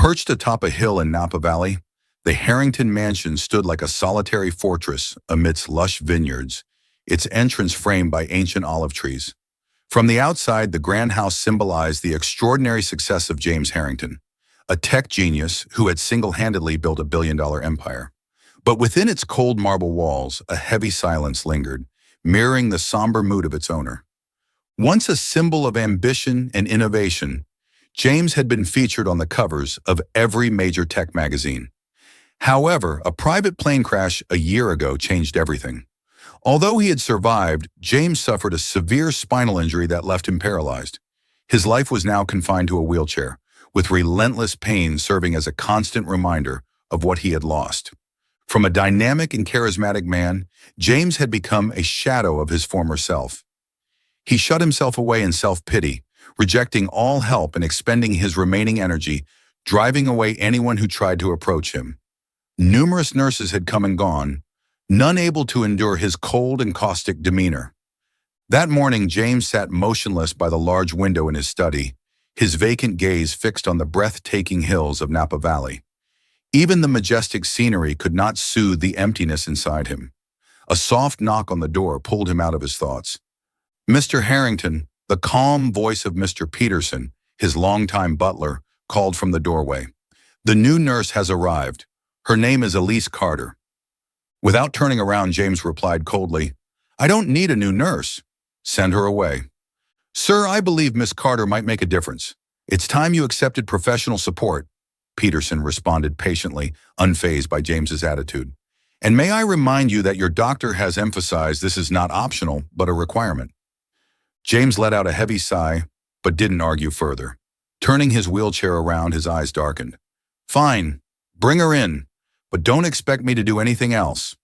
Perched atop a hill in Napa Valley, the Harrington mansion stood like a solitary fortress amidst lush vineyards, its entrance framed by ancient olive trees. From the outside, the grand house symbolized the extraordinary success of James Harrington, a tech genius who had single-handedly built a billion-dollar empire. But within its cold marble walls, a heavy silence lingered, mirroring the somber mood of its owner. Once a symbol of ambition and innovation, James had been featured on the covers of every major tech magazine. However, a private plane crash a year ago changed everything. Although he had survived, James suffered a severe spinal injury that left him paralyzed. His life was now confined to a wheelchair, with relentless pain serving as a constant reminder of what he had lost. From a dynamic and charismatic man, James had become a shadow of his former self. He shut himself away in self-pity, rejecting all help and expending his remaining energy, driving away anyone who tried to approach him. Numerous nurses had come and gone, none able to endure his cold and caustic demeanor. That morning, James sat motionless by the large window in his study, his vacant gaze fixed on the breathtaking hills of Napa Valley. Even the majestic scenery could not soothe the emptiness inside him. A soft knock on the door pulled him out of his thoughts. "Mr. Harrington," the calm voice of Mr. Peterson, his longtime butler, called from the doorway. "The new nurse has arrived. Her name is Elise Carter." Without turning around, James replied coldly, "I don't need a new nurse. Send her away." "Sir, I believe Miss Carter might make a difference. It's time you accepted professional support," Peterson responded patiently, unfazed by James's attitude. "And may I remind you that your doctor has emphasized this is not optional, but a requirement." James let out a heavy sigh, but didn't argue further. Turning his wheelchair around, his eyes darkened. "Fine, bring her in, but don't expect me to do anything else."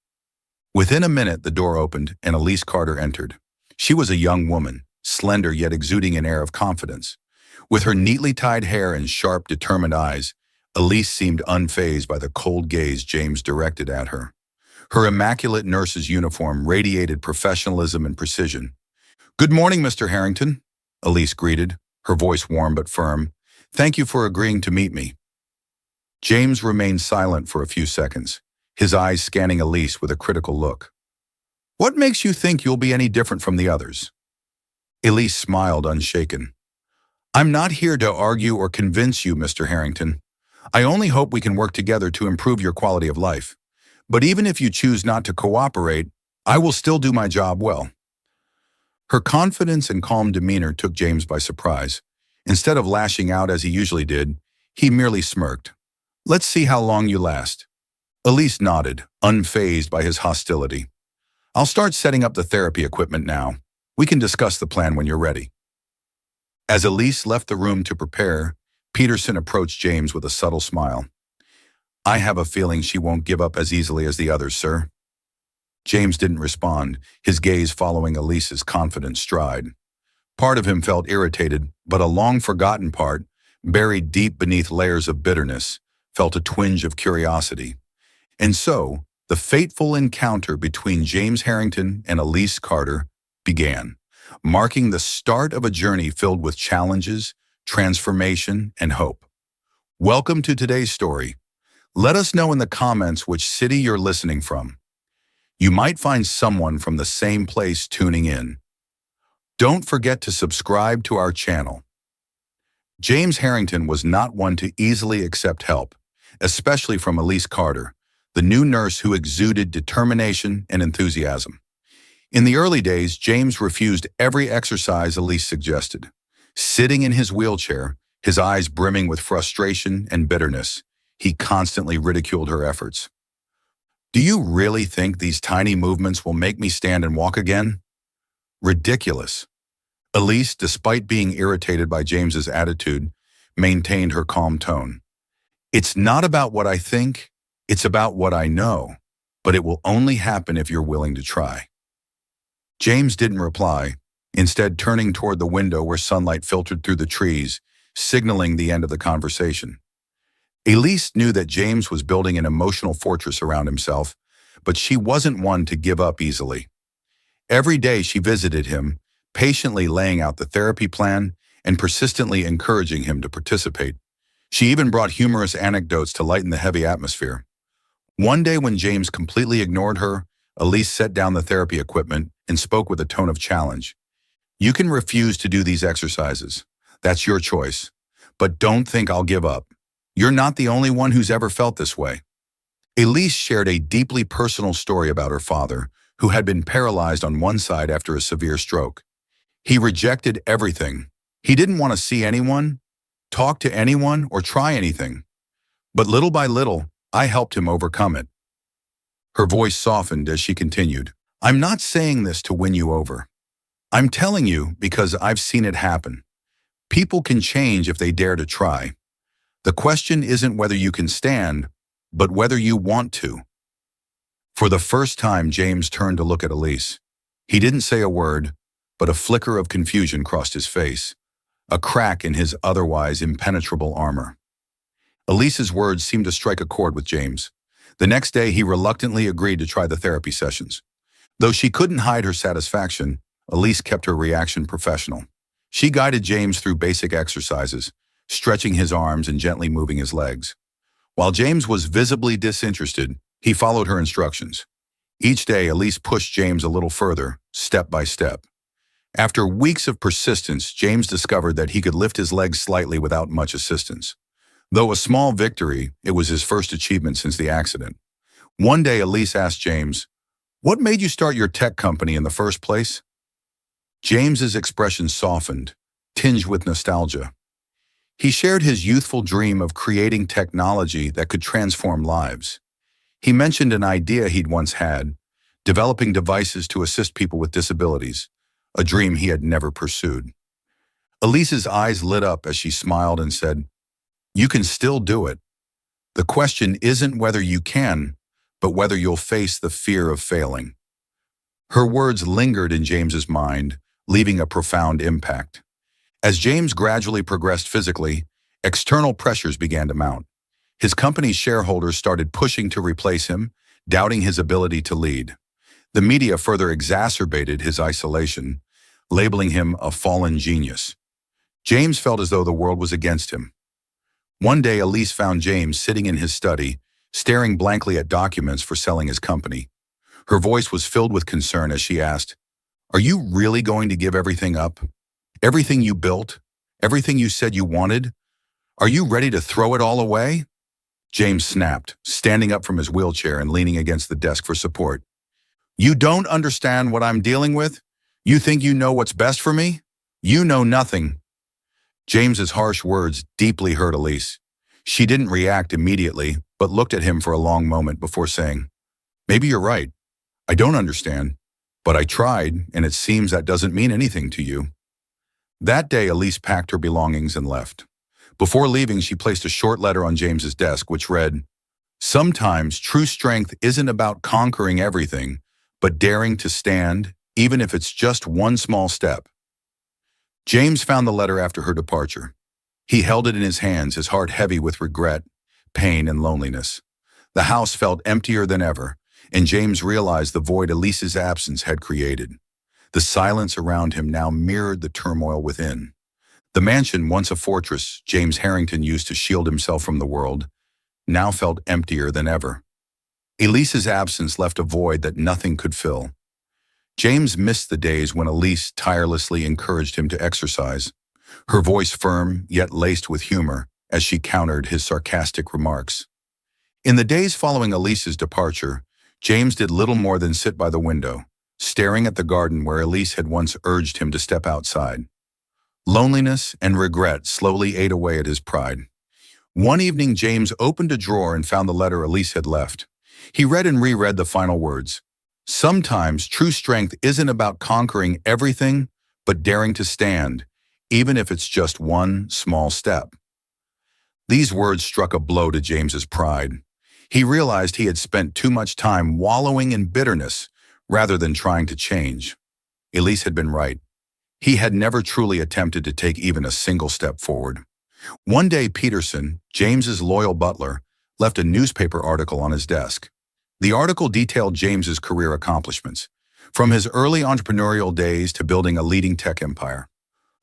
Within a minute, the door opened and Elise Carter entered. She was a young woman, slender yet exuding an air of confidence. With her neatly tied hair and sharp, determined eyes, Elise seemed unfazed by the cold gaze James directed at her. Her immaculate nurse's uniform radiated professionalism and precision. "Good morning, Mr. Harrington," Elise greeted, her voice warm but firm. "Thank you for agreeing to meet me." James remained silent for a few seconds, his eyes scanning Elise with a critical look. "What makes you think you'll be any different from the others?" Elise smiled, unshaken. "I'm not here to argue or convince you, Mr. Harrington. I only hope we can work together to improve your quality of life. But even if you choose not to cooperate, I will still do my job well." Her confidence and calm demeanor took James by surprise. Instead of lashing out as he usually did, he merely smirked. "Let's see how long you last." Elise nodded, unfazed by his hostility. "I'll start setting up the therapy equipment now. We can discuss the plan when you're ready." As Elise left the room to prepare, Peterson approached James with a subtle smile. "I have a feeling she won't give up as easily as the others, sir." James didn't respond, his gaze following Elise's confident stride. Part of him felt irritated, but a long-forgotten part, buried deep beneath layers of bitterness, felt a twinge of curiosity. And so, the fateful encounter between James Harrington and Elise Carter began, marking the start of a journey filled with challenges, transformation, and hope. Welcome to today's story. Let us know in the comments which city you're listening from. You might find someone from the same place tuning in. Don't forget to subscribe to our channel. James Harrington was not one to easily accept help, especially from Elise Carter, the new nurse who exuded determination and enthusiasm. In the early days, James refused every exercise Elise suggested. Sitting in his wheelchair, his eyes brimming with frustration and bitterness, he constantly ridiculed her efforts. "Do you really think these tiny movements will make me stand and walk again?" Ridiculous. Elise, despite being irritated by James's attitude, maintained her calm tone. "It's not about what I think, it's about what I know, but it will only happen if you're willing to try." James didn't reply, instead turning toward the window where sunlight filtered through the trees, signaling the end of the conversation. Elise knew that James was building an emotional fortress around himself, but she wasn't one to give up easily. Every day she visited him, patiently laying out the therapy plan and persistently encouraging him to participate. She even brought humorous anecdotes to lighten the heavy atmosphere. One day when James completely ignored her, Elise set down the therapy equipment and spoke with a tone of challenge. You can refuse to do these exercises. That's your choice. But don't think I'll give up. You're not the only one who's ever felt this way. Elise shared a deeply personal story about her father, who had been paralyzed on one side after a severe stroke. He rejected everything. He didn't want to see anyone, talk to anyone, or try anything. But little by little, I helped him overcome it. Her voice softened as she continued. I'm not saying this to win you over. I'm telling you because I've seen it happen. People can change if they dare to try. The question isn't whether you can stand, but whether you want to. For the first time, James turned to look at Elise. He didn't say a word, but a flicker of confusion crossed his face, a crack in his otherwise impenetrable armor. Elise's words seemed to strike a chord with James. The next day, he reluctantly agreed to try the therapy sessions. Though she couldn't hide her satisfaction, Elise kept her reaction professional. She guided James through basic exercises, stretching his arms and gently moving his legs. While James was visibly disinterested, he followed her instructions. Each day, Elise pushed James a little further, step by step. After weeks of persistence, James discovered that he could lift his legs slightly without much assistance. Though a small victory, it was his first achievement since the accident. One day, Elise asked James, "What made you start your tech company in the first place?" James's expression softened, tinged with nostalgia. He shared his youthful dream of creating technology that could transform lives. He mentioned an idea he'd once had, developing devices to assist people with disabilities, a dream he had never pursued. Elise's eyes lit up as she smiled and said, "You can still do it. The question isn't whether you can, but whether you'll face the fear of failing." Her words lingered in James's mind, leaving a profound impact. As James gradually progressed physically, external pressures began to mount. His company's shareholders started pushing to replace him, doubting his ability to lead. The media further exacerbated his isolation, labeling him a fallen genius. James felt as though the world was against him. One day, Elise found James sitting in his study, staring blankly at documents for selling his company. Her voice was filled with concern as she asked, "Are you really going to give everything up? Everything you built? Everything you said you wanted? Are you ready to throw it all away?" James snapped, standing up from his wheelchair and leaning against the desk for support. "You don't understand what I'm dealing with? You think you know what's best for me? You know nothing." James's harsh words deeply hurt Elise. She didn't react immediately, but looked at him for a long moment before saying, "Maybe you're right. I don't understand, but I tried, and it seems that doesn't mean anything to you." That day, Elise packed her belongings and left. Before leaving, she placed a short letter on James's desk, which read, "Sometimes true strength isn't about conquering everything, but daring to stand, even if it's just one small step." James found the letter after her departure. He held it in his hands, his heart heavy with regret, pain, and loneliness. The house felt emptier than ever, and James realized the void Elise's absence had created. The silence around him now mirrored the turmoil within. The mansion, once a fortress James Harrington used to shield himself from the world, now felt emptier than ever. Elise's absence left a void that nothing could fill. James missed the days when Elise tirelessly encouraged him to exercise, her voice firm yet laced with humor as she countered his sarcastic remarks. In the days following Elise's departure, James did little more than sit by the window, staring at the garden where Elise had once urged him to step outside. Loneliness and regret slowly ate away at his pride. One evening, James opened a drawer and found the letter Elise had left. He read and reread the final words. "Sometimes true strength isn't about conquering everything, but daring to stand, even if it's just one small step." These words struck a blow to James's pride. He realized he had spent too much time wallowing in bitterness rather than trying to change. Elise had been right. He had never truly attempted to take even a single step forward. One day, Peterson, James's loyal butler, left a newspaper article on his desk. The article detailed James's career accomplishments, from his early entrepreneurial days to building a leading tech empire.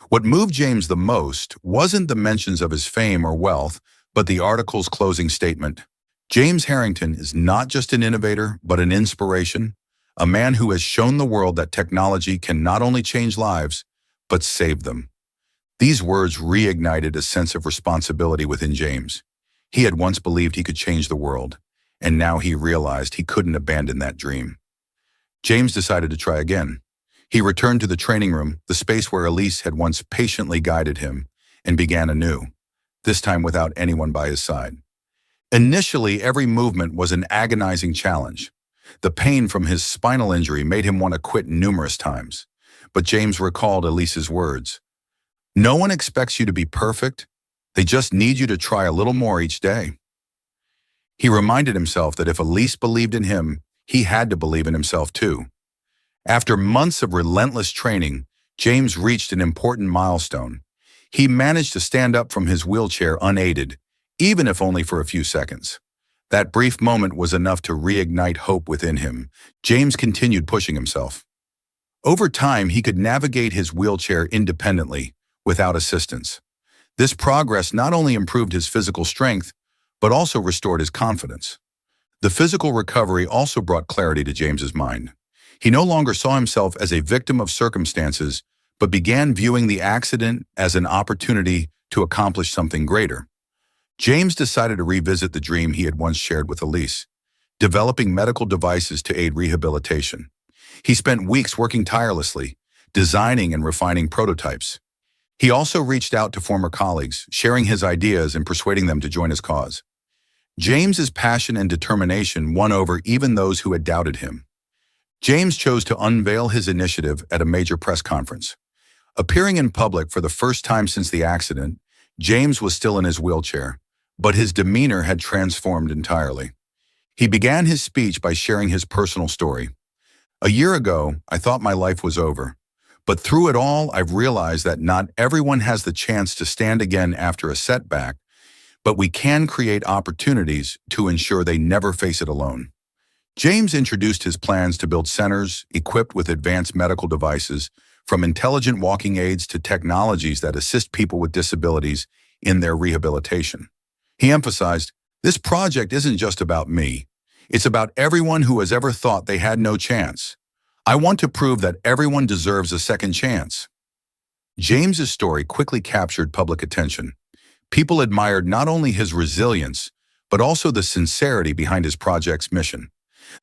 What moved James the most wasn't the mentions of his fame or wealth, but the article's closing statement. James Harrington is not just an innovator, but an inspiration, a man who has shown the world that technology can not only change lives, but save them. These words reignited a sense of responsibility within James. He had once believed he could change the world, and now he realized he couldn't abandon that dream. James decided to try again. He returned to the training room, the space where Elise had once patiently guided him, and began anew, this time without anyone by his side. Initially, every movement was an agonizing challenge. The pain from his spinal injury made him want to quit numerous times. But James recalled Elise's words. No one expects you to be perfect. They just need you to try a little more each day. He reminded himself that if Elise believed in him, he had to believe in himself too. After months of relentless training, James reached an important milestone. He managed to stand up from his wheelchair unaided, even if only for a few seconds. That brief moment was enough to reignite hope within him. James continued pushing himself. Over time, he could navigate his wheelchair independently, without assistance. This progress not only improved his physical strength, but also restored his confidence. The physical recovery also brought clarity to James's mind. He no longer saw himself as a victim of circumstances, but began viewing the accident as an opportunity to accomplish something greater. James decided to revisit the dream he had once shared with Elise, developing medical devices to aid rehabilitation. He spent weeks working tirelessly, designing and refining prototypes. He also reached out to former colleagues, sharing his ideas and persuading them to join his cause. James's passion and determination won over even those who had doubted him. James chose to unveil his initiative at a major press conference. Appearing in public for the first time since the accident, James was still in his wheelchair, but his demeanor had transformed entirely. He began his speech by sharing his personal story. A year ago, I thought my life was over. But through it all, I've realized that not everyone has the chance to stand again after a setback, but we can create opportunities to ensure they never face it alone. James introduced his plans to build centers equipped with advanced medical devices, from intelligent walking aids to technologies that assist people with disabilities in their rehabilitation. He emphasized, this project isn't just about me. It's about everyone who has ever thought they had no chance. I want to prove that everyone deserves a second chance. James's story quickly captured public attention. People admired not only his resilience, but also the sincerity behind his project's mission.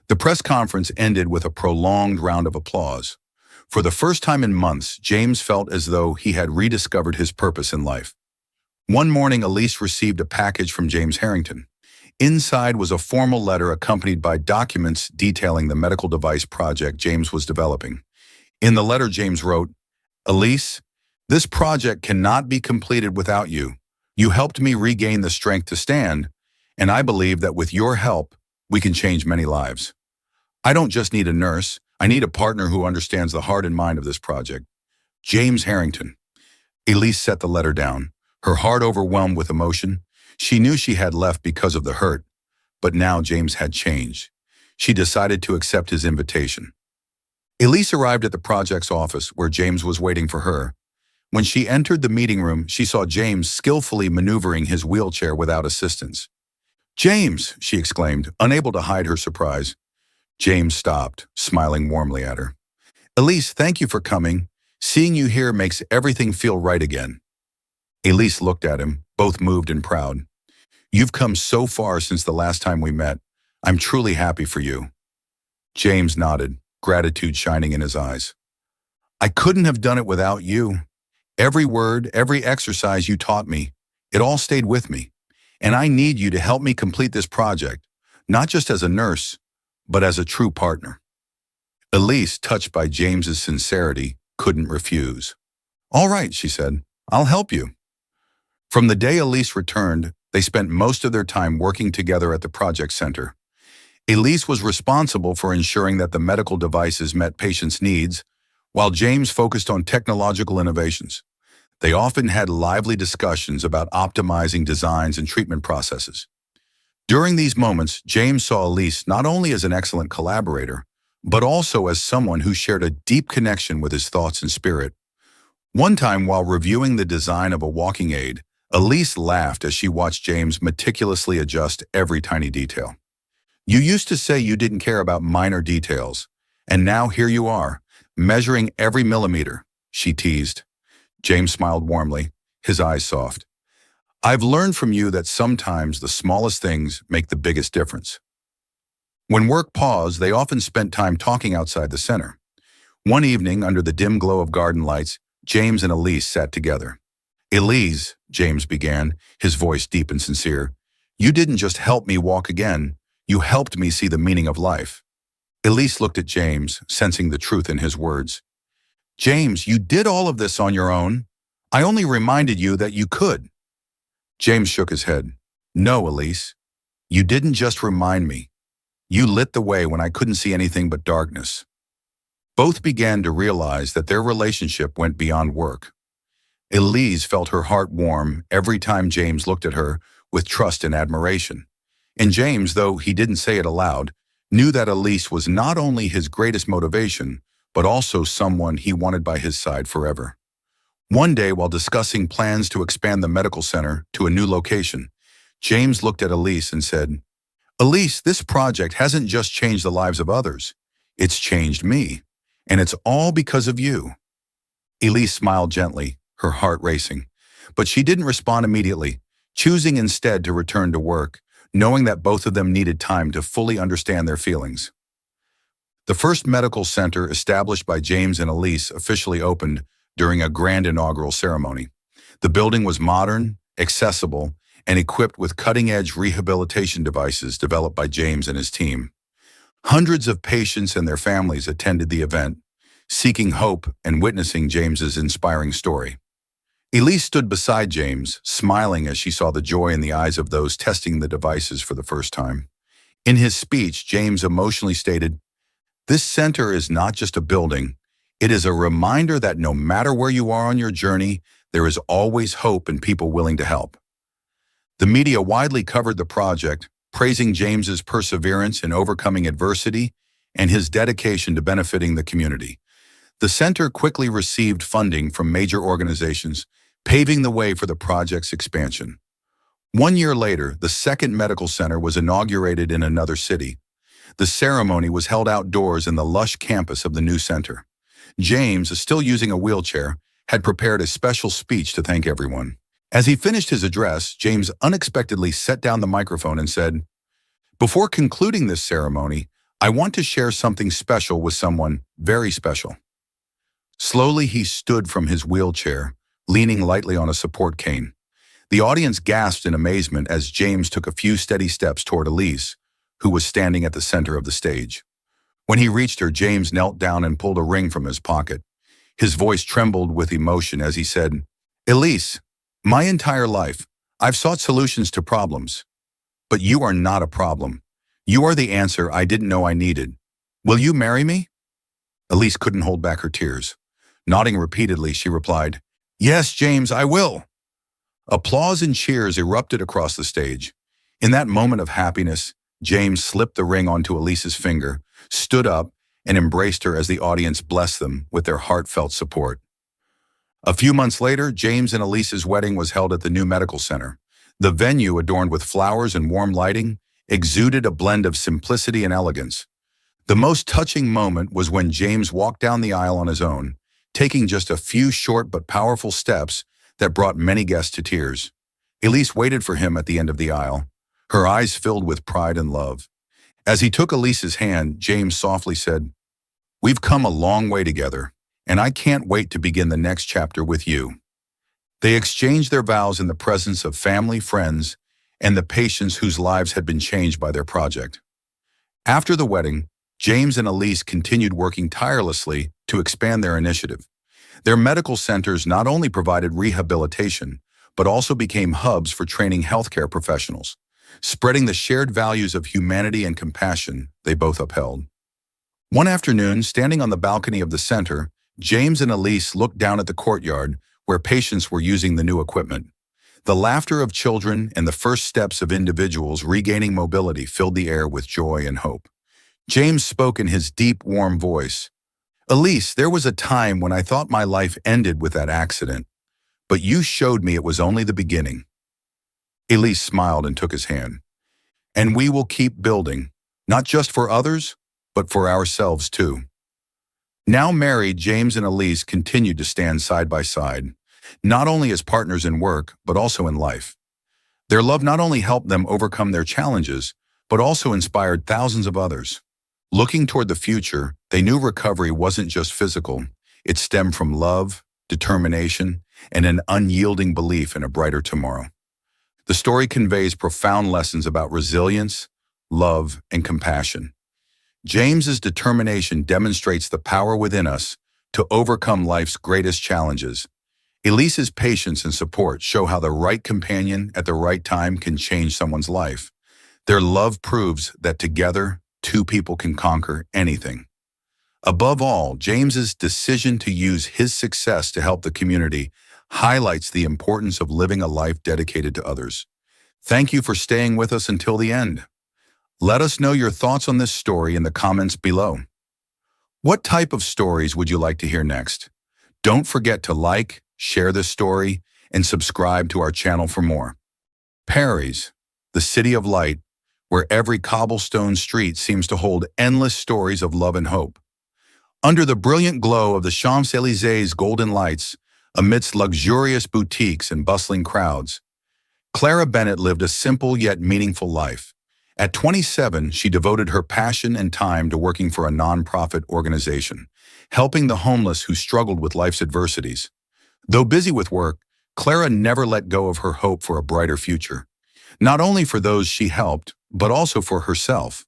The press conference ended with a prolonged round of applause. For the first time in months, James felt as though he had rediscovered his purpose in life. One morning, Elise received a package from James Harrington. Inside was a formal letter accompanied by documents detailing the medical device project James was developing. In the letter, James wrote, Elise, this project cannot be completed without you. You helped me regain the strength to stand, and I believe that with your help, we can change many lives. I don't just need a nurse, I need a partner who understands the heart and mind of this project. James Harrington. Elise set the letter down, her heart overwhelmed with emotion. She knew she had left because of the hurt, but now James had changed. She decided to accept his invitation. Elise arrived at the project's office where James was waiting for her. When she entered the meeting room, she saw James skillfully maneuvering his wheelchair without assistance. James, she exclaimed, unable to hide her surprise. James stopped, smiling warmly at her. Elise, thank you for coming. Seeing you here makes everything feel right again. Elise looked at him, both moved and proud. You've come so far since the last time we met. I'm truly happy for you. James nodded, gratitude shining in his eyes. I couldn't have done it without you. Every word, every exercise you taught me, it all stayed with me. And I need you to help me complete this project, not just as a nurse, but as a true partner. Elise, touched by James's sincerity, couldn't refuse. All right, she said, I'll help you. From the day Elise returned, they spent most of their time working together at the project center. Elise was responsible for ensuring that the medical devices met patients' needs, while James focused on technological innovations. They often had lively discussions about optimizing designs and treatment processes. During these moments, James saw Elise not only as an excellent collaborator, but also as someone who shared a deep connection with his thoughts and spirit. One time, while reviewing the design of a walking aid, Elise laughed as she watched James meticulously adjust every tiny detail. You used to say you didn't care about minor details, and now here you are, measuring every millimeter, she teased. James smiled warmly, his eyes soft. I've learned from you that sometimes the smallest things make the biggest difference. When work paused, they often spent time talking outside the center. One evening, under the dim glow of garden lights, James and Elise sat together. Elise, James began, his voice deep and sincere, you didn't just help me walk again, you helped me see the meaning of life. Elise looked at James, sensing the truth in his words. James, you did all of this on your own. I only reminded you that you could. James shook his head. No, Elise, you didn't just remind me. You lit the way when I couldn't see anything but darkness. Both began to realize that their relationship went beyond work. Elise felt her heart warm every time James looked at her with trust and admiration. And James, though he didn't say it aloud, knew that Elise was not only his greatest motivation, but also someone he wanted by his side forever. One day, while discussing plans to expand the medical center to a new location, James looked at Elise and said, Elise, this project hasn't just changed the lives of others. It's changed me. And it's all because of you. Elise smiled gently, her heart racing. But she didn't respond immediately, choosing instead to return to work, knowing that both of them needed time to fully understand their feelings. The first medical center established by James and Elise officially opened during a grand inaugural ceremony. The building was modern, accessible, and equipped with cutting-edge rehabilitation devices developed by James and his team. Hundreds of patients and their families attended the event, seeking hope and witnessing James's inspiring story. Elise stood beside James, smiling as she saw the joy in the eyes of those testing the devices for the first time. In his speech, James emotionally stated, "This center is not just a building. It is a reminder that no matter where you are on your journey, there is always hope and people willing to help." The media widely covered the project, praising James's perseverance in overcoming adversity and his dedication to benefiting the community. The center quickly received funding from major organizations, paving the way for the project's expansion. 1 year later, the second medical center was inaugurated in another city. The ceremony was held outdoors in the lush campus of the new center. James, still using a wheelchair, had prepared a special speech to thank everyone. As he finished his address, James unexpectedly set down the microphone and said, "Before concluding this ceremony, I want to share something special with someone very special." Slowly, he stood from his wheelchair, leaning lightly on a support cane. The audience gasped in amazement as James took a few steady steps toward Elise, who was standing at the center of the stage. When he reached her, James knelt down and pulled a ring from his pocket. His voice trembled with emotion as he said, "Elise, my entire life, I've sought solutions to problems. But you are not a problem. You are the answer I didn't know I needed. Will you marry me?" Elise couldn't hold back her tears. Nodding repeatedly, she replied, "Yes, James, I will." Applause and cheers erupted across the stage. In that moment of happiness, James slipped the ring onto Elise's finger, stood up, and embraced her as the audience blessed them with their heartfelt support. A few months later, James and Elise's wedding was held at the new medical center. The venue, adorned with flowers and warm lighting, exuded a blend of simplicity and elegance. The most touching moment was when James walked down the aisle on his own, taking just a few short but powerful steps that brought many guests to tears. Elise waited for him at the end of the aisle, her eyes filled with pride and love. As he took Elise's hand, James softly said, "We've come a long way together, and I can't wait to begin the next chapter with you." They exchanged their vows in the presence of family, friends, and the patients whose lives had been changed by their project. After the wedding, James and Elise continued working tirelessly to expand their initiative. Their medical centers not only provided rehabilitation, but also became hubs for training healthcare professionals, spreading the shared values of humanity and compassion they both upheld. One afternoon, standing on the balcony of the center, James and Elise looked down at the courtyard where patients were using the new equipment. The laughter of children and the first steps of individuals regaining mobility filled the air with joy and hope. James spoke in his deep, warm voice. Elise, there was a time when I thought my life ended with that accident, but you showed me it was only the beginning. Elise smiled and took his hand. And we will keep building, not just for others, but for ourselves too. Now married, James and Elise continued to stand side by side, not only as partners in work, but also in life. Their love not only helped them overcome their challenges, but also inspired thousands of others. Looking toward the future, they knew recovery wasn't just physical. It stemmed from love, determination, and an unyielding belief in a brighter tomorrow. The story conveys profound lessons about resilience, love, and compassion. James's determination demonstrates the power within us to overcome life's greatest challenges. Elise's patience and support show how the right companion at the right time can change someone's life. Their love proves that together, two people can conquer anything. Above all, James's decision to use his success to help the community highlights the importance of living a life dedicated to others. Thank you for staying with us until the end. Let us know your thoughts on this story in the comments below. What type of stories would you like to hear next? Don't forget to like, share this story, and subscribe to our channel for more. Paris, the city of light, where every cobblestone street seems to hold endless stories of love and hope. Under the brilliant glow of the Champs-Élysées' golden lights, amidst luxurious boutiques and bustling crowds, Clara Bennett lived a simple yet meaningful life. At 27, she devoted her passion and time to working for a nonprofit organization, helping the homeless who struggled with life's adversities. Though busy with work, Clara never let go of her hope for a brighter future, not only for those she helped, but also for herself.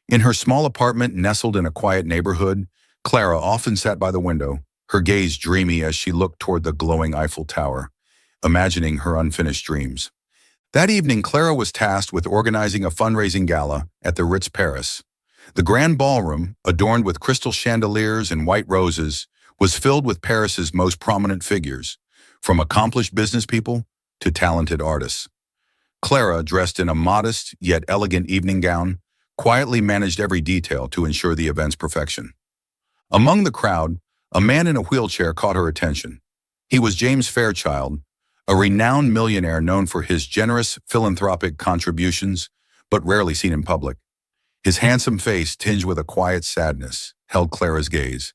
In her small apartment nestled in a quiet neighborhood, Clara often sat by the window, her gaze dreamy as she looked toward the glowing Eiffel Tower, imagining her unfinished dreams. That evening, Clara was tasked with organizing a fundraising gala at the Ritz Paris. The grand ballroom, adorned with crystal chandeliers and white roses, was filled with Paris's most prominent figures, from accomplished business people to talented artists. Clara, dressed in a modest yet elegant evening gown, quietly managed every detail to ensure the event's perfection. Among the crowd, a man in a wheelchair caught her attention. He was James Fairchild, a renowned millionaire known for his generous philanthropic contributions, but rarely seen in public. His handsome face, tinged with a quiet sadness, held Clara's gaze.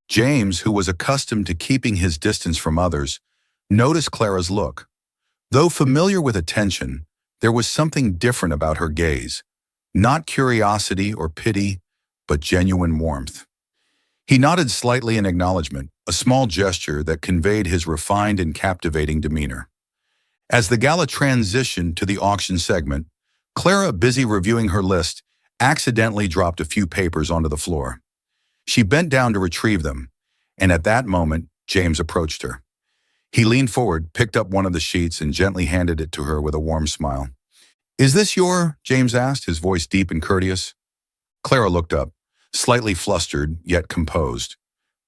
James, who was accustomed to keeping his distance from others, noticed Clara's look. Though familiar with attention, there was something different about her gaze. Not curiosity or pity, but genuine warmth. He nodded slightly in acknowledgement, a small gesture that conveyed his refined and captivating demeanor. As the gala transitioned to the auction segment, Clara, busy reviewing her list, accidentally dropped a few papers onto the floor. She bent down to retrieve them, and at that moment, James approached her. He leaned forward, picked up one of the sheets, and gently handed it to her with a warm smile. "Is this your?" James asked, his voice deep and courteous. Clara looked up, slightly flustered, yet composed.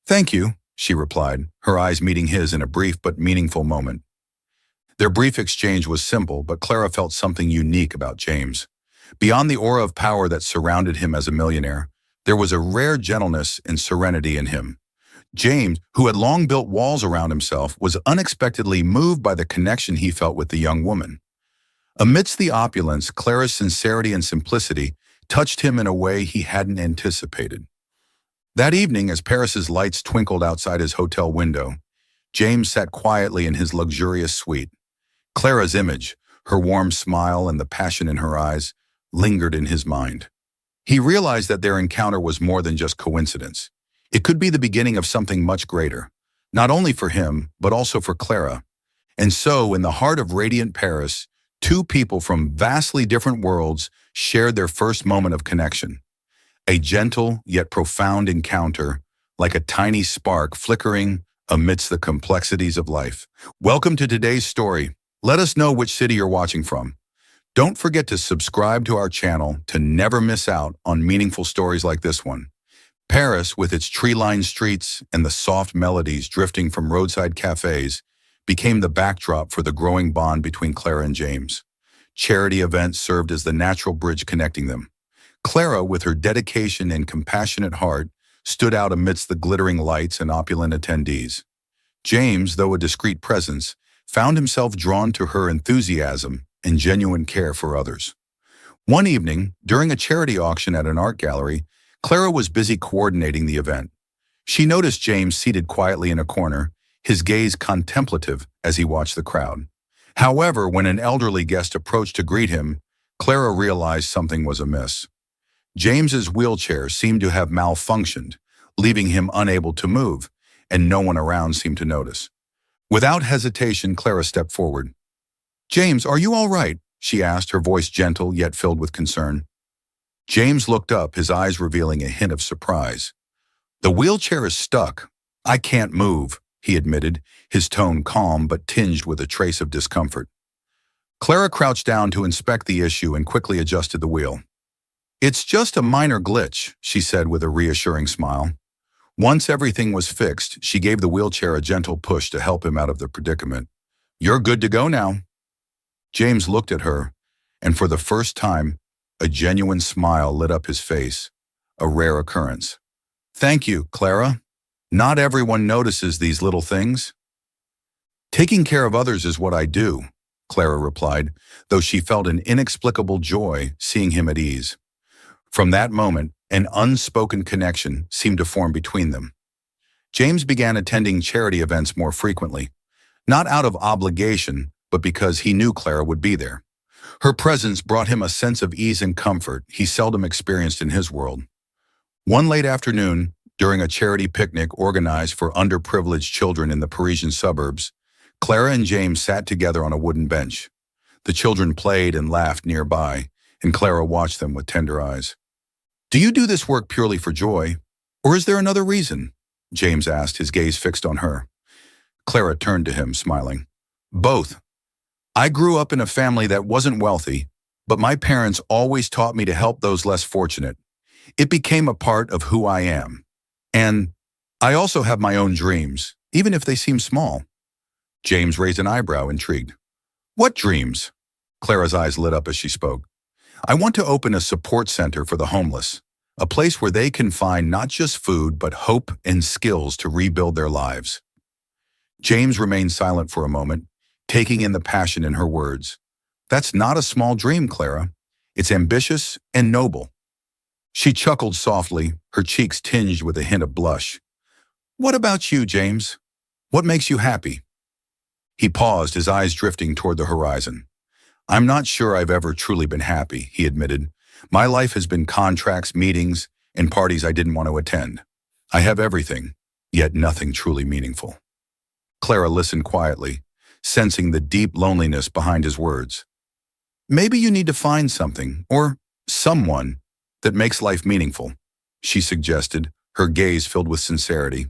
"Thank you," she replied, her eyes meeting his in a brief but meaningful moment. Their brief exchange was simple, but Clara felt something unique about James. Beyond the aura of power that surrounded him as a millionaire, there was a rare gentleness and serenity in him. James, who had long built walls around himself, was unexpectedly moved by the connection he felt with the young woman. Amidst the opulence, Clara's sincerity and simplicity touched him in a way he hadn't anticipated. That evening, as Paris's lights twinkled outside his hotel window, James sat quietly in his luxurious suite. Clara's image, her warm smile and the passion in her eyes, lingered in his mind. He realized that their encounter was more than just coincidence. It could be the beginning of something much greater, not only for him, but also for Clara. And so, in the heart of radiant Paris, two people from vastly different worlds shared their first moment of connection. A gentle yet profound encounter, like a tiny spark flickering amidst the complexities of life. Welcome to today's story. Let us know which city you're watching from. Don't forget to subscribe to our channel to never miss out on meaningful stories like this one. Paris, with its tree-lined streets and the soft melodies drifting from roadside cafes, became the backdrop for the growing bond between Clara and James. Charity events served as the natural bridge connecting them. Clara, with her dedication and compassionate heart, stood out amidst the glittering lights and opulent attendees. James, though a discreet presence, found himself drawn to her enthusiasm and genuine care for others. One evening, during a charity auction at an art gallery, Clara was busy coordinating the event. She noticed James seated quietly in a corner, his gaze contemplative as he watched the crowd. However, when an elderly guest approached to greet him, Clara realized something was amiss. James's wheelchair seemed to have malfunctioned, leaving him unable to move, and no one around seemed to notice. Without hesitation, Clara stepped forward. "James, are you all right?" she asked, her voice gentle yet filled with concern. James looked up, his eyes revealing a hint of surprise. "The wheelchair is stuck. I can't move," he admitted, his tone calm but tinged with a trace of discomfort. Clara crouched down to inspect the issue and quickly adjusted the wheel. "It's just a minor glitch," she said with a reassuring smile. Once everything was fixed, she gave the wheelchair a gentle push to help him out of the predicament. "You're good to go now." James looked at her, and for the first time, a genuine smile lit up his face, a rare occurrence. "Thank you, Clara. Not everyone notices these little things." "Taking care of others is what I do," Clara replied, though she felt an inexplicable joy seeing him at ease. From that moment, an unspoken connection seemed to form between them. James began attending charity events more frequently, not out of obligation, but because he knew Clara would be there. Her presence brought him a sense of ease and comfort he seldom experienced in his world. One late afternoon, during a charity picnic organized for underprivileged children in the Parisian suburbs, Clara and James sat together on a wooden bench. The children played and laughed nearby, and Clara watched them with tender eyes. "Do you do this work purely for joy, or is there another reason?" James asked, his gaze fixed on her. Clara turned to him, smiling. "Both. I grew up in a family that wasn't wealthy, but my parents always taught me to help those less fortunate. It became a part of who I am. And I also have my own dreams, even if they seem small." James raised an eyebrow, intrigued. "What dreams?" Clara's eyes lit up as she spoke. "I want to open a support center for the homeless, a place where they can find not just food, but hope and skills to rebuild their lives." James remained silent for a moment, taking in the passion in her words. "That's not a small dream, Clara. It's ambitious and noble." She chuckled softly, her cheeks tinged with a hint of blush. "What about you, James? What makes you happy?" He paused, his eyes drifting toward the horizon. "I'm not sure I've ever truly been happy," he admitted. "My life has been contracts, meetings, and parties I didn't want to attend. I have everything, yet nothing truly meaningful." Clara listened quietly, sensing the deep loneliness behind his words. "Maybe you need to find something, or someone, that makes life meaningful," she suggested, her gaze filled with sincerity.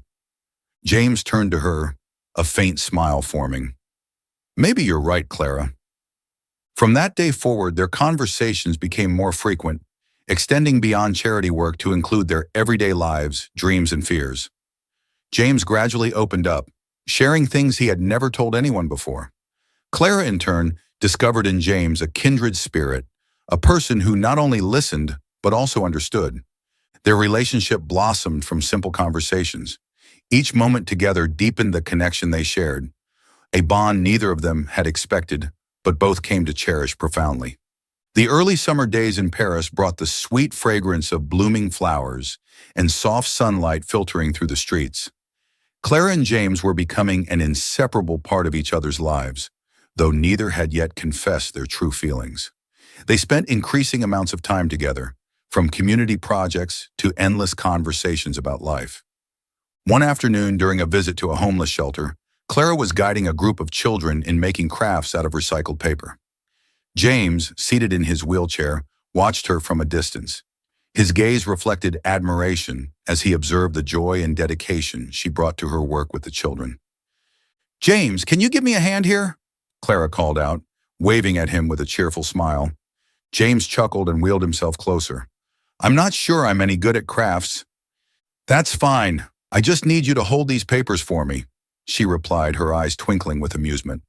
James turned to her, a faint smile forming. "Maybe you're right, Clara." From that day forward, their conversations became more frequent, extending beyond charity work to include their everyday lives, dreams, and fears. James gradually opened up, sharing things he had never told anyone before. Clara, in turn, discovered in James a kindred spirit, a person who not only listened, but also understood. Their relationship blossomed from simple conversations. Each moment together deepened the connection they shared, a bond neither of them had expected, but both came to cherish profoundly. The early summer days in Paris brought the sweet fragrance of blooming flowers and soft sunlight filtering through the streets. Clara and James were becoming an inseparable part of each other's lives, though neither had yet confessed their true feelings. They spent increasing amounts of time together, from community projects to endless conversations about life. One afternoon, during a visit to a homeless shelter, Clara was guiding a group of children in making crafts out of recycled paper. James, seated in his wheelchair, watched her from a distance. His gaze reflected admiration as he observed the joy and dedication she brought to her work with the children. "James, can you give me a hand here?" Clara called out, waving at him with a cheerful smile. James chuckled and wheeled himself closer. "I'm not sure I'm any good at crafts." "That's fine. I just need you to hold these papers for me," she replied, her eyes twinkling with amusement.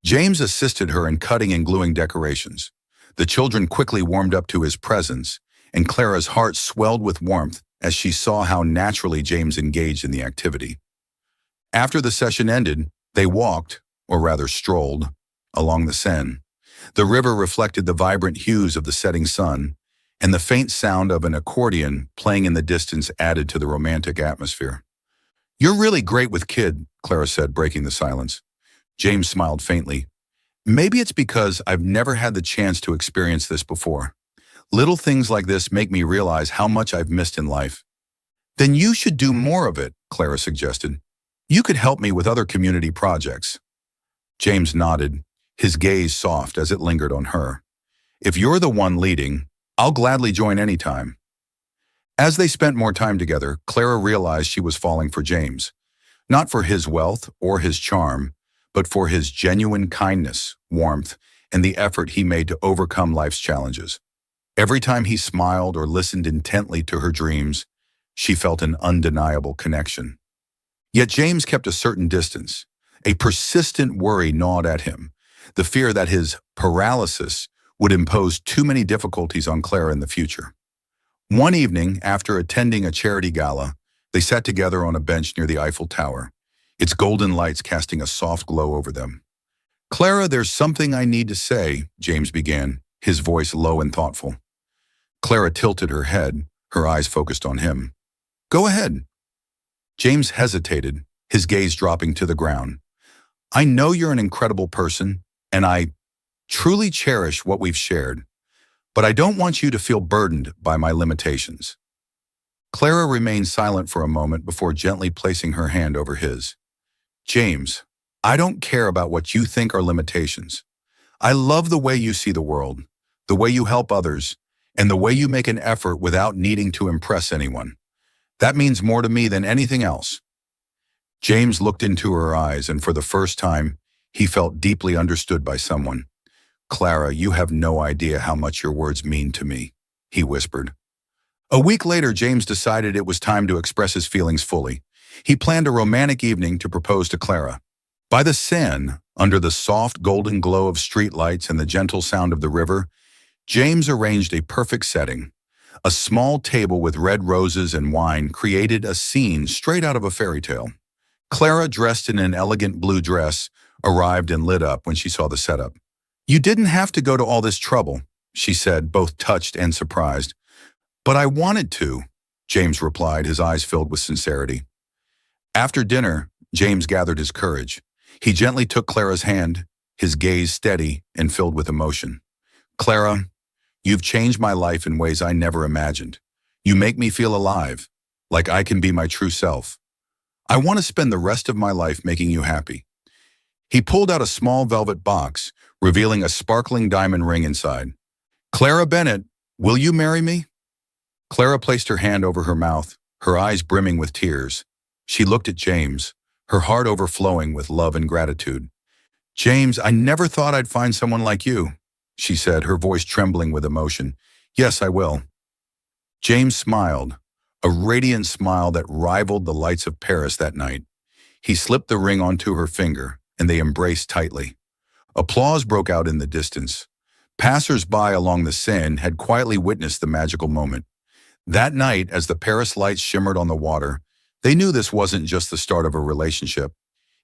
James assisted her in cutting and gluing decorations. The children quickly warmed up to his presence, and Clara's heart swelled with warmth as she saw how naturally James engaged in the activity. After the session ended, they walked, or rather strolled, along the Seine. The river reflected the vibrant hues of the setting sun, and the faint sound of an accordion playing in the distance added to the romantic atmosphere. "You're really great with kid," Clara said, breaking the silence. James smiled faintly. "Maybe it's because I've never had the chance to experience this before. Little things like this make me realize how much I've missed in life." "Then you should do more of it," Clara suggested. "You could help me with other community projects." James nodded, his gaze soft as it lingered on her. "If you're the one leading, I'll gladly join anytime." As they spent more time together, Clara realized she was falling for James, not for his wealth or his charm, but for his genuine kindness, warmth, and the effort he made to overcome life's challenges. Every time he smiled or listened intently to her dreams, she felt an undeniable connection. Yet James kept a certain distance. A persistent worry gnawed at him, the fear that his paralysis would impose too many difficulties on Clara in the future. One evening, after attending a charity gala, they sat together on a bench near the Eiffel Tower, its golden lights casting a soft glow over them. "Clara, there's something I need to say," James began, his voice low and thoughtful. Clara tilted her head, her eyes focused on him. "Go ahead." James hesitated, his gaze dropping to the ground. "I know you're an incredible person, and I truly cherish what we've shared, but I don't want you to feel burdened by my limitations." Clara remained silent for a moment before gently placing her hand over his. "James, I don't care about what you think are limitations. I love the way you see the world, the way you help others, and the way you make an effort without needing to impress anyone. That means more to me than anything else." James looked into her eyes, and for the first time, he felt deeply understood by someone. "Clara, you have no idea how much your words mean to me," he whispered. A week later, James decided it was time to express his feelings fully. He planned a romantic evening to propose to Clara. By the Seine, under the soft golden glow of streetlights and the gentle sound of the river, James arranged a perfect setting. A small table with red roses and wine created a scene straight out of a fairy tale. Clara, dressed in an elegant blue dress, arrived and lit up when she saw the setup. "You didn't have to go to all this trouble," she said, both touched and surprised. "But I wanted to," James replied, his eyes filled with sincerity. After dinner, James gathered his courage. He gently took Clara's hand, his gaze steady and filled with emotion. "Clara, you've changed my life in ways I never imagined. You make me feel alive, like I can be my true self. I want to spend the rest of my life making you happy." He pulled out a small velvet box, revealing a sparkling diamond ring inside. "Clara Bennett, will you marry me?" Clara placed her hand over her mouth, her eyes brimming with tears. She looked at James, her heart overflowing with love and gratitude. "James, I never thought I'd find someone like you," she said, her voice trembling with emotion. "Yes, I will." James smiled, a radiant smile that rivaled the lights of Paris that night. He slipped the ring onto her finger, and they embraced tightly. Applause broke out in the distance. Passers-by along the Seine had quietly witnessed the magical moment. That night, as the Paris lights shimmered on the water, they knew this wasn't just the start of a relationship.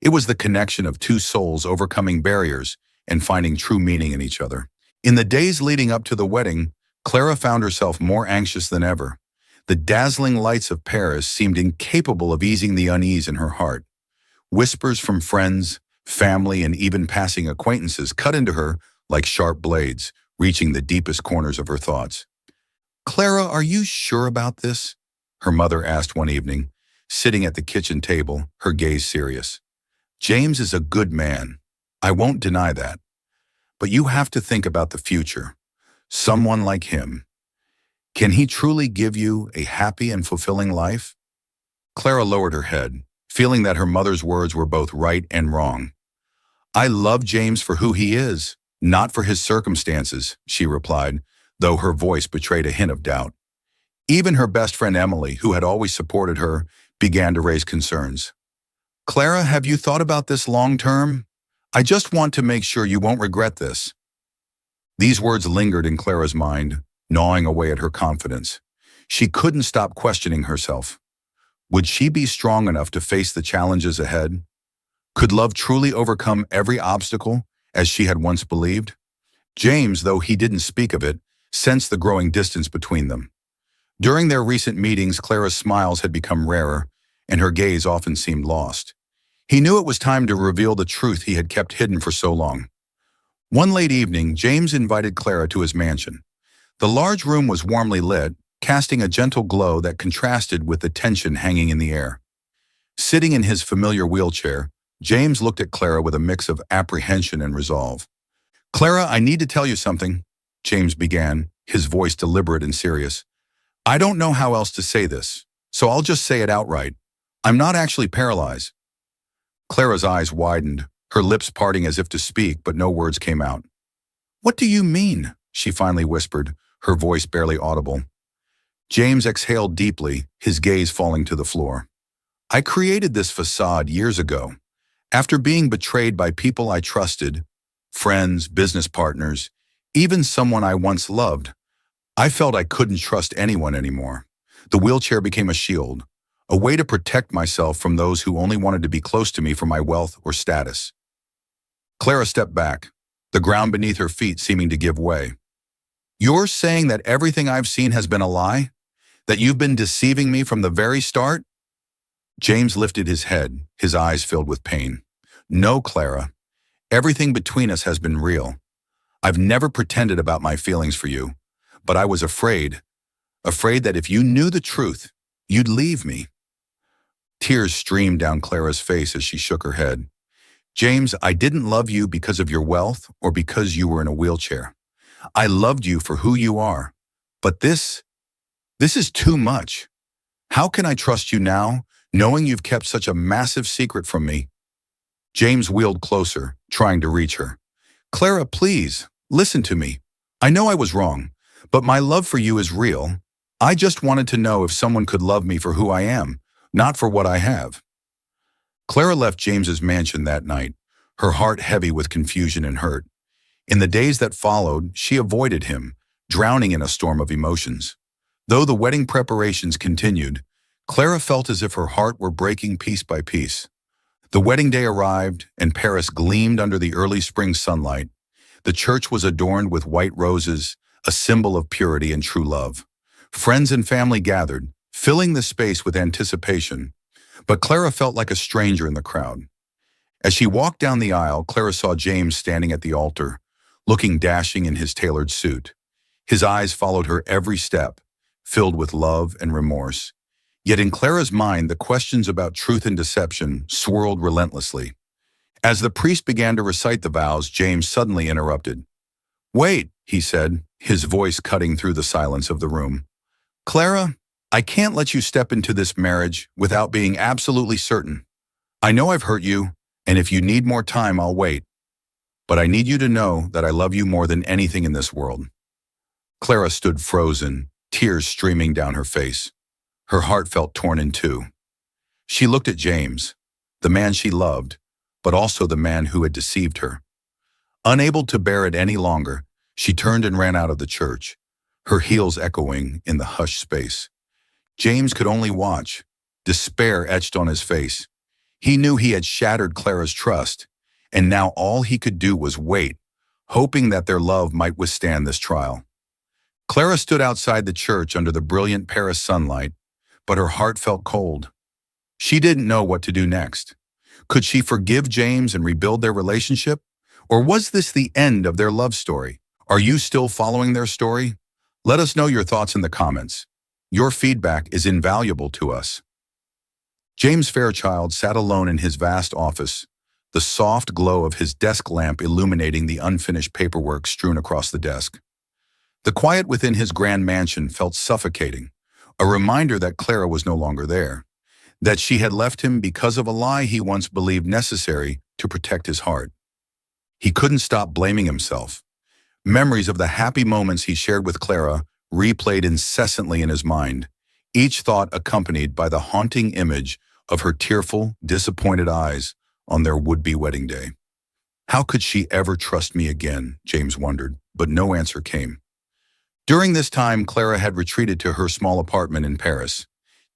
It was the connection of two souls overcoming barriers and finding true meaning in each other. In the days leading up to the wedding, Clara found herself more anxious than ever. The dazzling lights of Paris seemed incapable of easing the unease in her heart. Whispers from friends, family, and even passing acquaintances cut into her like sharp blades, reaching the deepest corners of her thoughts. "Clara, are you sure about this?" her mother asked one evening, sitting at the kitchen table, her gaze serious. "James is a good man. I won't deny that. But you have to think about the future. Someone like him. Can he truly give you a happy and fulfilling life?" Clara lowered her head, feeling that her mother's words were both right and wrong. "I love James for who he is, not for his circumstances," she replied, though her voice betrayed a hint of doubt. Even her best friend Emily, who had always supported her, began to raise concerns. "Clara, have you thought about this long term? I just want to make sure you won't regret this." These words lingered in Clara's mind, gnawing away at her confidence. She couldn't stop questioning herself. Would she be strong enough to face the challenges ahead? Could love truly overcome every obstacle, as she had once believed? James, though he didn't speak of it, sensed the growing distance between them. During their recent meetings, Clara's smiles had become rarer, and her gaze often seemed lost. He knew it was time to reveal the truth he had kept hidden for so long. One late evening, James invited Clara to his mansion. The large room was warmly lit, casting a gentle glow that contrasted with the tension hanging in the air. Sitting in his familiar wheelchair, James looked at Clara with a mix of apprehension and resolve. "Clara, I need to tell you something," James began, his voice deliberate and serious. "I don't know how else to say this, so I'll just say it outright. I'm not actually paralyzed." Clara's eyes widened, her lips parting as if to speak, but no words came out. "What do you mean?" she finally whispered, her voice barely audible. James exhaled deeply, his gaze falling to the floor. "I created this facade years ago. After being betrayed by people I trusted, friends, business partners, even someone I once loved, I felt I couldn't trust anyone anymore. The wheelchair became a shield, a way to protect myself from those who only wanted to be close to me for my wealth or status." Clara stepped back, the ground beneath her feet seeming to give way. "You're saying that everything I've seen has been a lie? That you've been deceiving me from the very start?" James lifted his head, his eyes filled with pain. "No, Clara. Everything between us has been real. I've never pretended about my feelings for you, but I was afraid that if you knew the truth, you'd leave me." Tears streamed down Clara's face as she shook her head. "James, I didn't love you because of your wealth or because you were in a wheelchair. I loved you for who you are. But this is too much. How can I trust you now, knowing you've kept such a massive secret from me?" James wheeled closer, trying to reach her. "Clara, please, listen to me. I know I was wrong, but my love for you is real. I just wanted to know if someone could love me for who I am, not for what I have." Clara left James's mansion that night, her heart heavy with confusion and hurt. In the days that followed, she avoided him, drowning in a storm of emotions. Though the wedding preparations continued, Clara felt as if her heart were breaking piece by piece. The wedding day arrived, and Paris gleamed under the early spring sunlight. The church was adorned with white roses, a symbol of purity and true love. Friends and family gathered, filling the space with anticipation, but Clara felt like a stranger in the crowd. As she walked down the aisle, Clara saw James standing at the altar, looking dashing in his tailored suit. His eyes followed her every step, filled with love and remorse. Yet in Clara's mind, the questions about truth and deception swirled relentlessly. As the priest began to recite the vows, James suddenly interrupted. "Wait," he said, his voice cutting through the silence of the room. "Clara, I can't let you step into this marriage without being absolutely certain. I know I've hurt you, and if you need more time, I'll wait. But I need you to know that I love you more than anything in this world." Clara stood frozen, tears streaming down her face. Her heart felt torn in two. She looked at James, the man she loved, but also the man who had deceived her. Unable to bear it any longer, she turned and ran out of the church, her heels echoing in the hushed space. James could only watch, despair etched on his face. He knew he had shattered Clara's trust, and now all he could do was wait, hoping that their love might withstand this trial. Clara stood outside the church under the brilliant Paris sunlight, but her heart felt cold. She didn't know what to do next. Could she forgive James and rebuild their relationship? Or was this the end of their love story? Are you still following their story? Let us know your thoughts in the comments. Your feedback is invaluable to us. James Fairchild sat alone in his vast office, the soft glow of his desk lamp illuminating the unfinished paperwork strewn across the desk. The quiet within his grand mansion felt suffocating, a reminder that Clara was no longer there, that she had left him because of a lie he once believed necessary to protect his heart. He couldn't stop blaming himself. Memories of the happy moments he shared with Clara replayed incessantly in his mind, each thought accompanied by the haunting image of her tearful, disappointed eyes on their would-be wedding day. How could she ever trust me again, James wondered, but no answer came. During this time, Clara had retreated to her small apartment in Paris.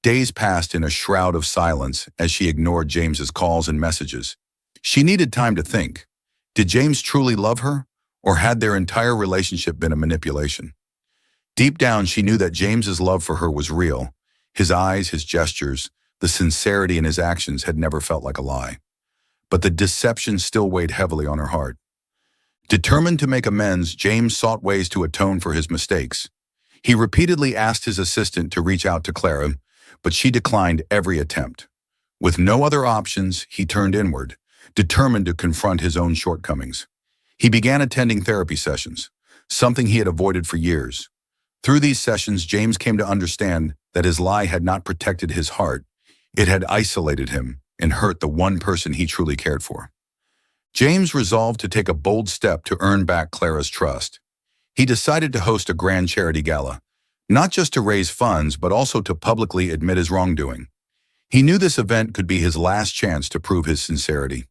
Days passed in a shroud of silence as she ignored James's calls and messages. She needed time to think. Did James truly love her, or had their entire relationship been a manipulation? Deep down, she knew that James's love for her was real. His eyes, his gestures, the sincerity in his actions had never felt like a lie. But the deception still weighed heavily on her heart. Determined to make amends, James sought ways to atone for his mistakes. He repeatedly asked his assistant to reach out to Clara, but she declined every attempt. With no other options, he turned inward, determined to confront his own shortcomings. He began attending therapy sessions, something he had avoided for years. Through these sessions, James came to understand that his lie had not protected his heart. It had isolated him and hurt the one person he truly cared for. James resolved to take a bold step to earn back Clara's trust. He decided to host a grand charity gala, not just to raise funds, but also to publicly admit his wrongdoing. He knew this event could be his last chance to prove his sincerity.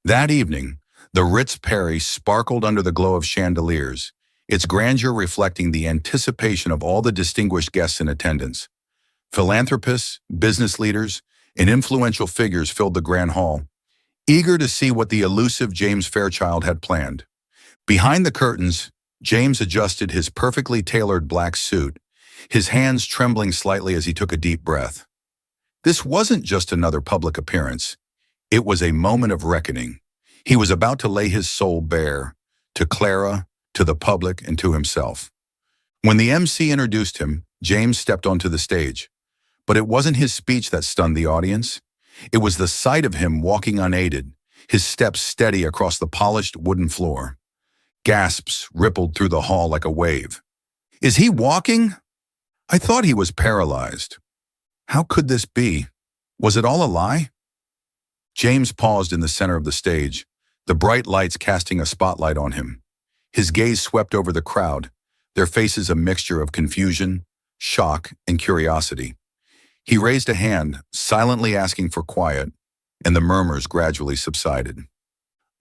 That evening, the Ritz Paris sparkled under the glow of chandeliers, its grandeur reflecting the anticipation of all the distinguished guests in attendance. Philanthropists, business leaders, and influential figures filled the grand hall, eager to see what the elusive James Fairchild had planned. Behind the curtains, James adjusted his perfectly tailored black suit, his hands trembling slightly as he took a deep breath. This wasn't just another public appearance. It was a moment of reckoning. He was about to lay his soul bare, to Clara, to the public, and to himself. When the MC introduced him, James stepped onto the stage. But it wasn't his speech that stunned the audience. It was the sight of him walking unaided, his steps steady across the polished wooden floor. Gasps rippled through the hall like a wave. "Is he walking? I thought he was paralyzed. How could this be? Was it all a lie?" James paused in the center of the stage, the bright lights casting a spotlight on him. His gaze swept over the crowd, their faces a mixture of confusion, shock, and curiosity. He raised a hand, silently asking for quiet, and the murmurs gradually subsided.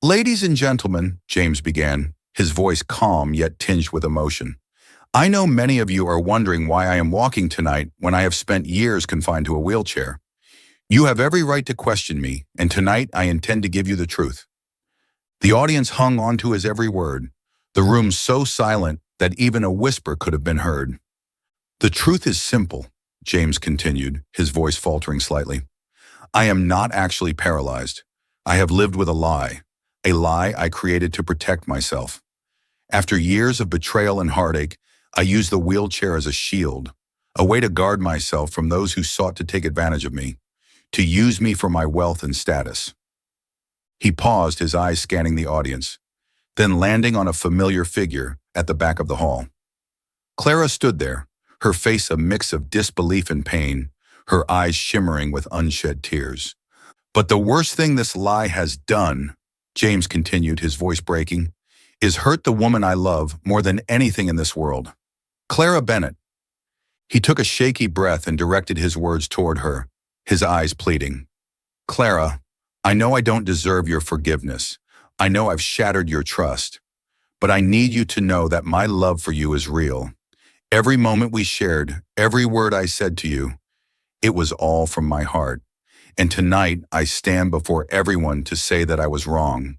"Ladies and gentlemen," James began, his voice calm yet tinged with emotion. "I know many of you are wondering why I am walking tonight when I have spent years confined to a wheelchair. You have every right to question me, and tonight I intend to give you the truth." The audience hung on to his every word, the room so silent that even a whisper could have been heard. "The truth is simple," James continued, his voice faltering slightly. "I am not actually paralyzed. I have lived with a lie I created to protect myself. After years of betrayal and heartache, I used the wheelchair as a shield, a way to guard myself from those who sought to take advantage of me, to use me for my wealth and status." He paused, his eyes scanning the audience, then landing on a familiar figure at the back of the hall. Clara stood there, her face a mix of disbelief and pain, her eyes shimmering with unshed tears. "But the worst thing this lie has done," James continued, his voice breaking, "is hurt the woman I love more than anything in this world. Clara Bennett." He took a shaky breath and directed his words toward her, his eyes pleading. "Clara, I know I don't deserve your forgiveness. I know I've shattered your trust. But I need you to know that my love for you is real. Every moment we shared, every word I said to you, it was all from my heart. And tonight I stand before everyone to say that I was wrong,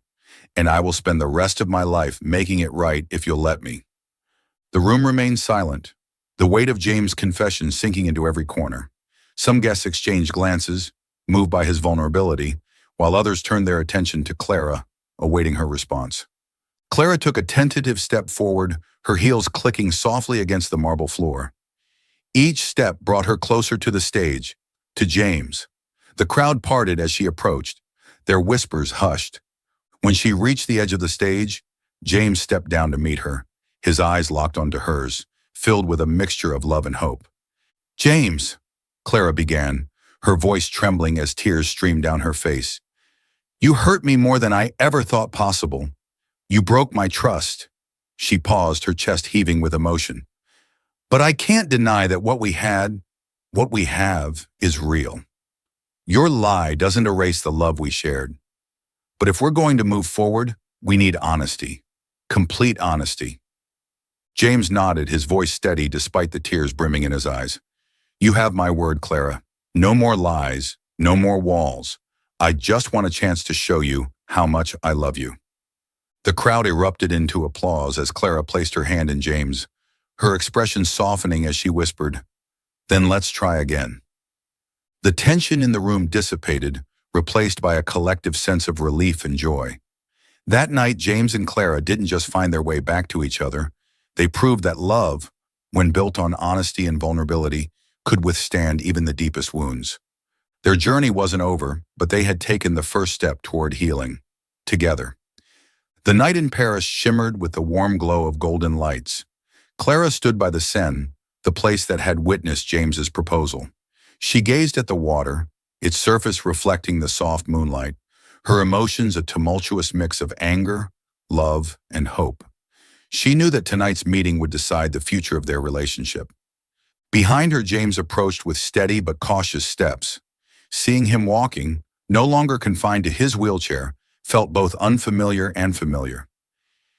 and I will spend the rest of my life making it right if you'll let me." The room remained silent, the weight of James' confession sinking into every corner. Some guests exchanged glances, moved by his vulnerability, while others turned their attention to Clara, awaiting her response. Clara took a tentative step forward, her heels clicking softly against the marble floor. Each step brought her closer to the stage, to James. The crowd parted as she approached, their whispers hushed. When she reached the edge of the stage, James stepped down to meet her, his eyes locked onto hers, filled with a mixture of love and hope. "James," Clara began, her voice trembling as tears streamed down her face. "You hurt me more than I ever thought possible. You broke my trust." She paused, her chest heaving with emotion. "But I can't deny that what we have, is real. Your lie doesn't erase the love we shared. But if we're going to move forward, we need honesty, complete honesty." James nodded, his voice steady despite the tears brimming in his eyes. You have my word, Clara. No more lies, no more walls. I just want a chance to show you how much I love you. The crowd erupted into applause as Clara placed her hand in James', her expression softening as she whispered, "Then let's try again." The tension in the room dissipated, replaced by a collective sense of relief and joy. That night, James and Clara didn't just find their way back to each other. They proved that love, when built on honesty and vulnerability, could withstand even the deepest wounds. Their journey wasn't over, but they had taken the first step toward healing, together. The night in Paris shimmered with the warm glow of golden lights. Clara stood by the Seine, the place that had witnessed James's proposal. She gazed at the water, its surface reflecting the soft moonlight, her emotions a tumultuous mix of anger, love, and hope. She knew that tonight's meeting would decide the future of their relationship. Behind her, James approached with steady but cautious steps. Seeing him walking, no longer confined to his wheelchair, felt both unfamiliar and familiar.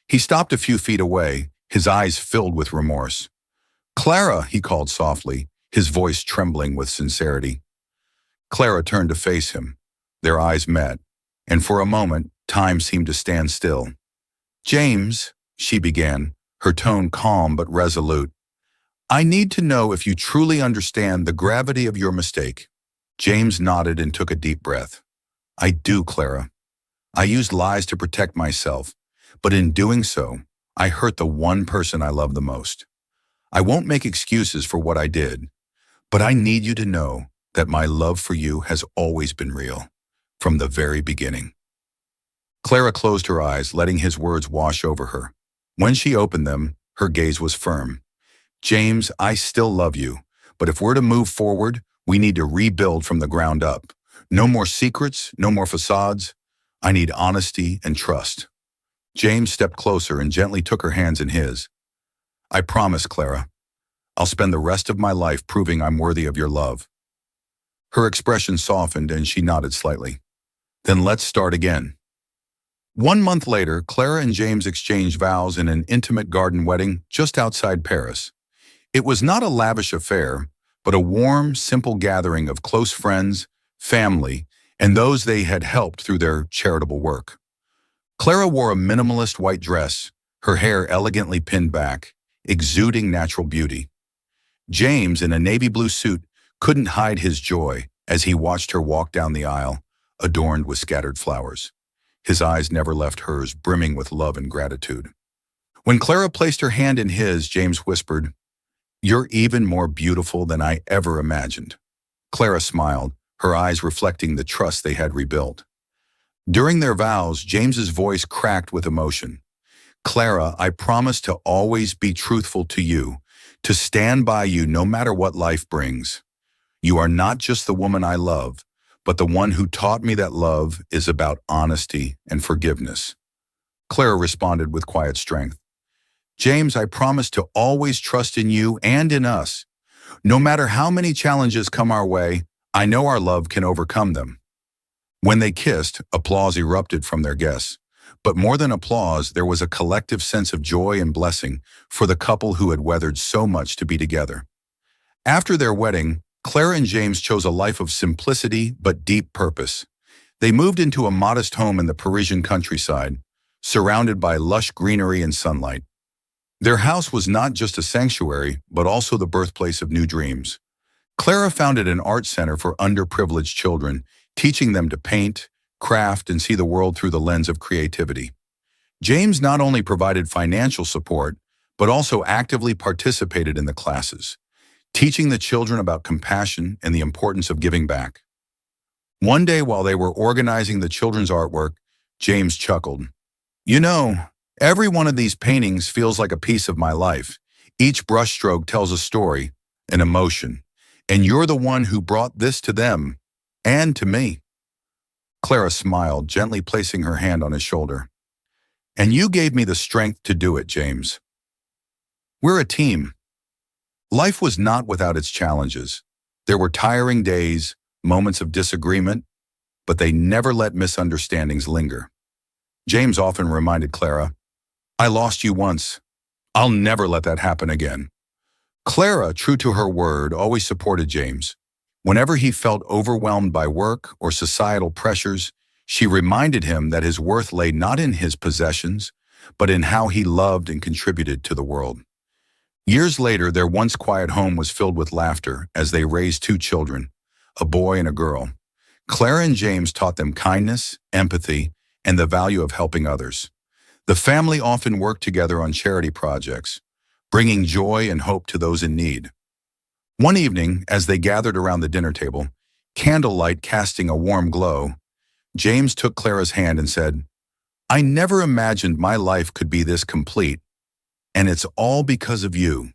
He stopped a few feet away, his eyes filled with remorse. "Clara," he called softly, his voice trembling with sincerity. Clara turned to face him. Their eyes met, and for a moment, time seemed to stand still. "James," she began, her tone calm but resolute, "I need to know if you truly understand the gravity of your mistake." James nodded and took a deep breath. "I do, Clara. I used lies to protect myself, but in doing so, I hurt the one person I love the most. I won't make excuses for what I did, but I need you to know that my love for you has always been real, from the very beginning." Clara closed her eyes, letting his words wash over her. When she opened them, her gaze was firm. "James, I still love you, but if we're to move forward, we need to rebuild from the ground up. No more secrets, no more facades. I need honesty and trust." James stepped closer and gently took her hands in his. "I promise, Clara. I'll spend the rest of my life proving I'm worthy of your love." Her expression softened and she nodded slightly. "Then let's start again." 1 month later, Clara and James exchanged vows in an intimate garden wedding just outside Paris. It was not a lavish affair, but a warm, simple gathering of close friends, family, and those they had helped through their charitable work. Clara wore a minimalist white dress, her hair elegantly pinned back, exuding natural beauty. James, in a navy blue suit, couldn't hide his joy as he watched her walk down the aisle, adorned with scattered flowers. His eyes never left hers, brimming with love and gratitude. When Clara placed her hand in his, James whispered, "You're even more beautiful than I ever imagined." Clara smiled, her eyes reflecting the trust they had rebuilt. During their vows, James's voice cracked with emotion. "Clara, I promise to always be truthful to you, to stand by you no matter what life brings. You are not just the woman I love, but the one who taught me that love is about honesty and forgiveness." Clara responded with quiet strength. "James, I promise to always trust in you and in us. No matter how many challenges come our way, I know our love can overcome them." When they kissed, applause erupted from their guests. But more than applause, there was a collective sense of joy and blessing for the couple who had weathered so much to be together. After their wedding, Clara and James chose a life of simplicity but deep purpose. They moved into a modest home in the Parisian countryside, surrounded by lush greenery and sunlight. Their house was not just a sanctuary, but also the birthplace of new dreams. Clara founded an art center for underprivileged children, teaching them to paint, craft, and see the world through the lens of creativity. James not only provided financial support, but also actively participated in the classes, teaching the children about compassion and the importance of giving back. One day, while they were organizing the children's artwork, James chuckled. "You know, every one of these paintings feels like a piece of my life. Each brushstroke tells a story, an emotion, and you're the one who brought this to them, and to me." Clara smiled, gently placing her hand on his shoulder. "And you gave me the strength to do it, James. We're a team." Life was not without its challenges. There were tiring days, moments of disagreement, but they never let misunderstandings linger. James often reminded Clara, "I lost you once. I'll never let that happen again. Clara, true to her word, always supported James. Whenever he felt overwhelmed by work or societal pressures, she reminded him that his worth lay not in his possessions, but in how he loved and contributed to the world. Years later, their once quiet home was filled with laughter as they raised two children, a boy and a girl. Clara and James taught them kindness, empathy, and the value of helping others. The family often worked together on charity projects, bringing joy and hope to those in need. One evening, as they gathered around the dinner table, candlelight casting a warm glow, James took Clara's hand and said, "I never imagined my life could be this complete, and it's all because of you."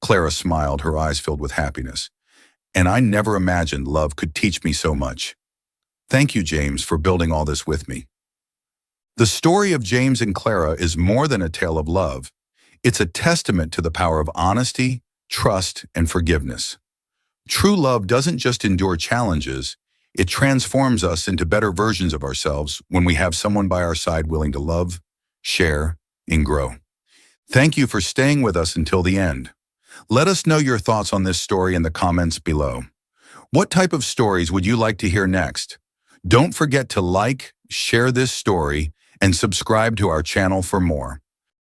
Clara smiled, her eyes filled with happiness. "And I never imagined love could teach me so much. Thank you, James, for building all this with me." The story of James and Clara is more than a tale of love. It's a testament to the power of honesty, trust, and forgiveness. True love doesn't just endure challenges, it transforms us into better versions of ourselves when we have someone by our side willing to love, share, and grow. Thank you for staying with us until the end. Let us know your thoughts on this story in the comments below. What type of stories would you like to hear next? Don't forget to like, share this story, and subscribe to our channel for more.